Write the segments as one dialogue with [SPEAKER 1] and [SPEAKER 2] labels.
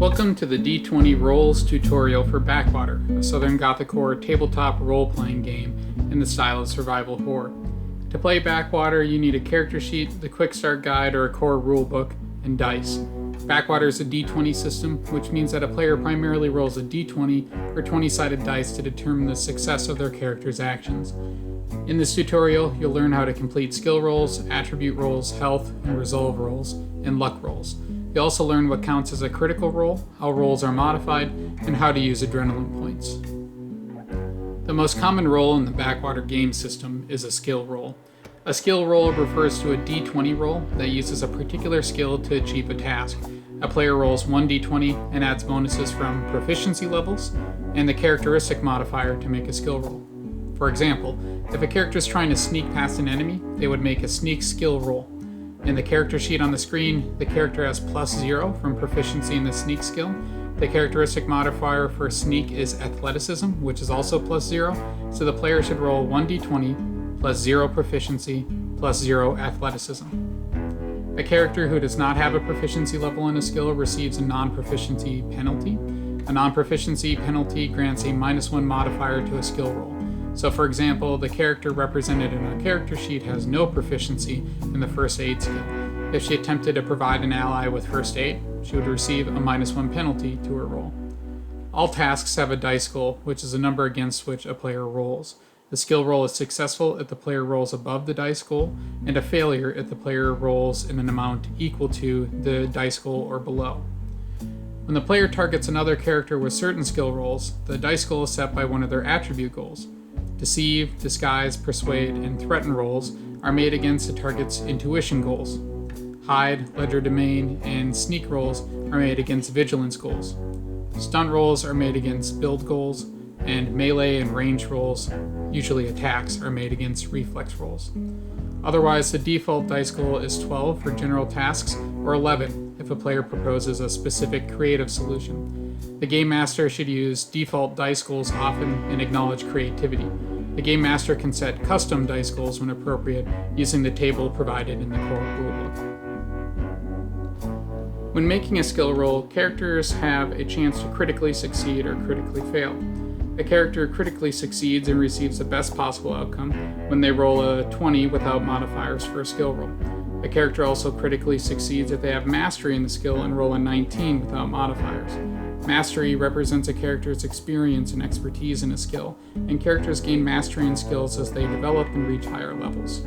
[SPEAKER 1] Welcome to the D20 Rolls tutorial for Backwater, a Southern Gothic horror tabletop role-playing game in the style of survival horror. To play Backwater, you need a character sheet, the quick start guide, or a core rulebook, and dice. Backwater is a D20 system, which means that a player primarily rolls a D20 or 20-sided dice to determine the success of their character's actions. In this tutorial, you'll learn how to complete skill rolls, attribute rolls, health and resolve rolls, and luck rolls. You'll also learn what counts as a critical roll, how rolls are modified, and how to use adrenaline points. The most common roll in the Backwater game system is a skill roll. A skill roll refers to a D20 roll that uses a particular skill to achieve a task. A player rolls 1d20 and adds bonuses from proficiency levels and the characteristic modifier to make a skill roll. For example, if a character is trying to sneak past an enemy, they would make a sneak skill roll. In the character sheet on the screen, the character has +0 from proficiency in the sneak skill. The characteristic modifier for sneak is athleticism, which is also +0, so the player should roll 1d20 plus 0 proficiency plus 0 athleticism. A character who does not have a proficiency level in a skill receives a non-proficiency penalty. A non-proficiency penalty grants a -1 modifier to a skill roll. So for example, the character represented in our character sheet has no proficiency in the first aid skill. If she attempted to provide an ally with first aid, she would receive a -1 penalty to her roll. All tasks have a dice goal, which is a number against which a player rolls. The skill roll is successful if the player rolls above the dice goal, and a failure if the player rolls in an amount equal to the dice goal or below. When the player targets another character with certain skill rolls, the dice goal is set by one of their attribute goals. Deceive, disguise, persuade, and threaten rolls are made against the target's intuition goals. Hide, legerdemain, and sneak rolls are made against vigilance goals. Stunt rolls are made against build goals, and melee and range rolls, usually attacks, are made against reflex rolls. Otherwise, the default dice goal is 12 for general tasks, or 11 if a player proposes a specific creative solution. The Game Master should use default dice goals often and acknowledge creativity. The Game Master can set custom dice goals when appropriate using the table provided in the core rulebook. When making a skill roll, characters have a chance to critically succeed or critically fail. A character critically succeeds and receives the best possible outcome when they roll a 20 without modifiers for a skill roll. A character also critically succeeds if they have mastery in the skill and roll a 19 without modifiers. Mastery represents a character's experience and expertise in a skill, and characters gain mastery in skills as they develop and reach higher levels.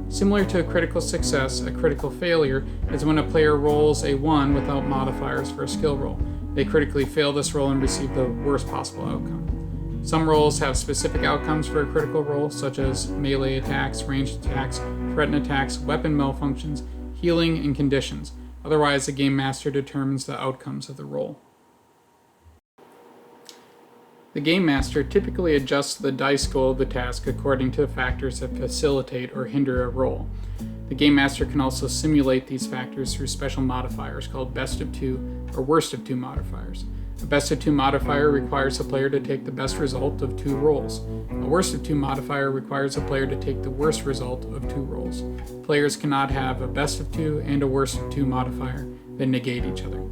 [SPEAKER 1] Similar to a critical success, a critical failure is when a player rolls a 1 without modifiers for a skill roll. They critically fail this roll and receive the worst possible outcome. Some rolls have specific outcomes for a critical roll, such as melee attacks, ranged attacks, threaten attacks, weapon malfunctions, healing, and conditions. Otherwise, the Game Master determines the outcomes of the roll. The Game Master typically adjusts the dice goal of the task according to the factors that facilitate or hinder a roll. The Game Master can also simulate these factors through special modifiers called best of 2 or worst of 2 modifiers. A best of 2 modifier requires a player to take the best result of 2 rolls. A worst of 2 modifier requires a player to take the worst result of 2 rolls. Players cannot have a best of 2 and a worst of 2 modifier that negate each other.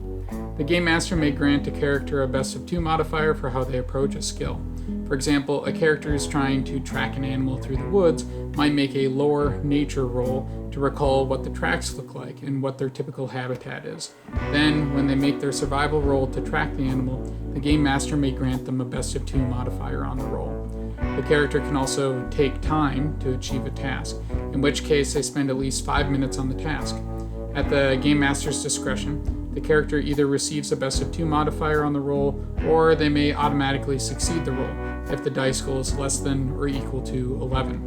[SPEAKER 1] The Game Master may grant a character a best of 2 modifier for how they approach a skill. For example, a character who's trying to track an animal through the woods might make a lore nature roll to recall what the tracks look like and what their typical habitat is. Then, when they make their survival roll to track the animal, the Game Master may grant them a best of 2 modifier on the roll. The character can also take time to achieve a task, in which case they spend at least 5 minutes on the task. At the Game Master's discretion, the character either receives a best of 2 modifier on the roll, or they may automatically succeed the roll if the dice goal is less than or equal to 11.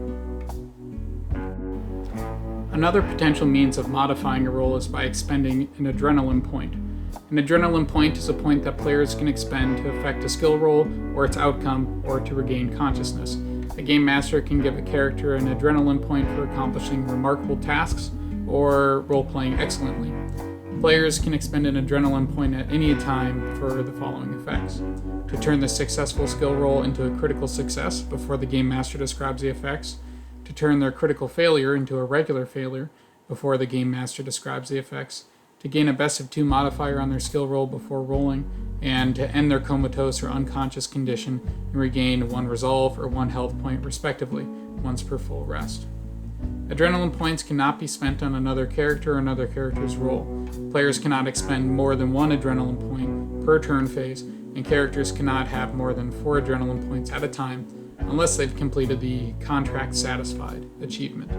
[SPEAKER 1] Another potential means of modifying a roll is by expending an adrenaline point. An adrenaline point is a point that players can expend to affect a skill roll or its outcome or to regain consciousness. A Game Master can give a character an adrenaline point for accomplishing remarkable tasks or role-playing excellently. Players can expend an adrenaline point at any time for the following effects: to turn the successful skill roll into a critical success before the Game Master describes the effects, to turn their critical failure into a regular failure before the Game Master describes the effects, to gain a best of 2 modifier on their skill roll before rolling, and to end their comatose or unconscious condition and regain 1 resolve or 1 health point respectively, once per full rest. Adrenaline points cannot be spent on another character or another character's roll. Players cannot expend more than 1 adrenaline point per turn phase, and characters cannot have more than 4 adrenaline points at a time unless they've completed the Contract Satisfied achievement.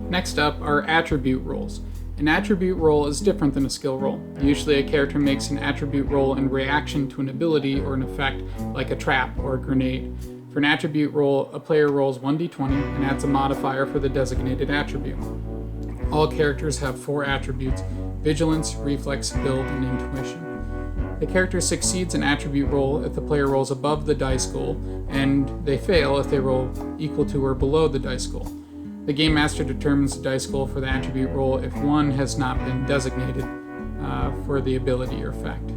[SPEAKER 1] Next up are attribute rolls. An attribute roll is different than a skill roll. Usually a character makes an attribute roll in reaction to an ability or an effect like a trap or a grenade. For an attribute roll, a player rolls 1d20 and adds a modifier for the designated attribute. All characters have 4 attributes: vigilance, reflex, build, and intuition. The character succeeds an attribute roll if the player rolls above the dice goal, and they fail if they roll equal to or below the dice goal. The Game Master determines the dice goal for the attribute roll if 1 has not been designated for the ability or effect.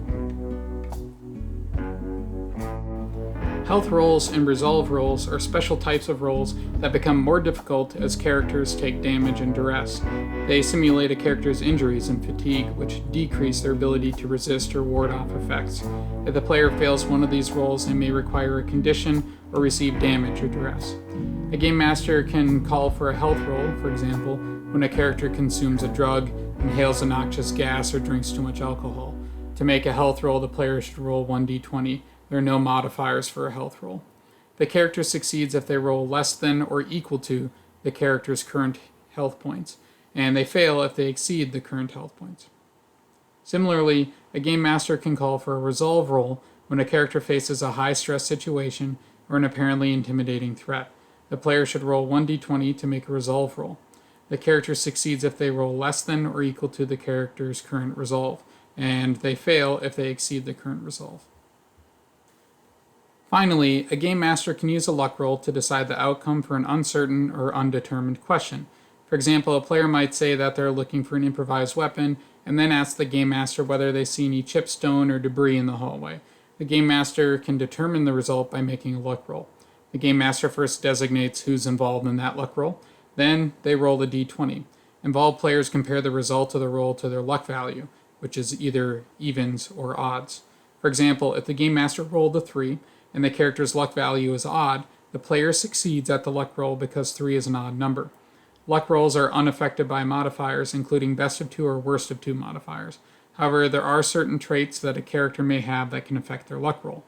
[SPEAKER 1] Health rolls and resolve rolls are special types of rolls that become more difficult as characters take damage and duress. They simulate a character's injuries and fatigue, which decrease their ability to resist or ward off effects. If the player fails one of these rolls, they may require a condition or receive damage or duress. A Game Master can call for a health roll, for example, when a character consumes a drug, inhales a noxious gas, or drinks too much alcohol. To make a health roll, the player should roll 1d20. There are no modifiers for a health roll. The character succeeds if they roll less than or equal to the character's current health points, and they fail if they exceed the current health points. Similarly, a Game Master can call for a resolve roll when a character faces a high-stress situation or an apparently intimidating threat. The player should roll 1d20 to make a resolve roll. The character succeeds if they roll less than or equal to the character's current resolve, and they fail if they exceed the current resolve. Finally, a Game Master can use a luck roll to decide the outcome for an uncertain or undetermined question. For example, a player might say that they're looking for an improvised weapon and then ask the Game Master whether they see any chipped stone or debris in the hallway. The Game Master can determine the result by making a luck roll. The Game Master first designates who's involved in that luck roll. Then they roll a d20. Involved players compare the result of the roll to their luck value, which is either evens or odds. For example, if the Game Master rolled a 3, and the character's luck value is odd, the player succeeds at the luck roll because 3 is an odd number. Luck rolls are unaffected by modifiers, including best of 2 or worst of 2 modifiers. However, there are certain traits that a character may have that can affect their luck roll.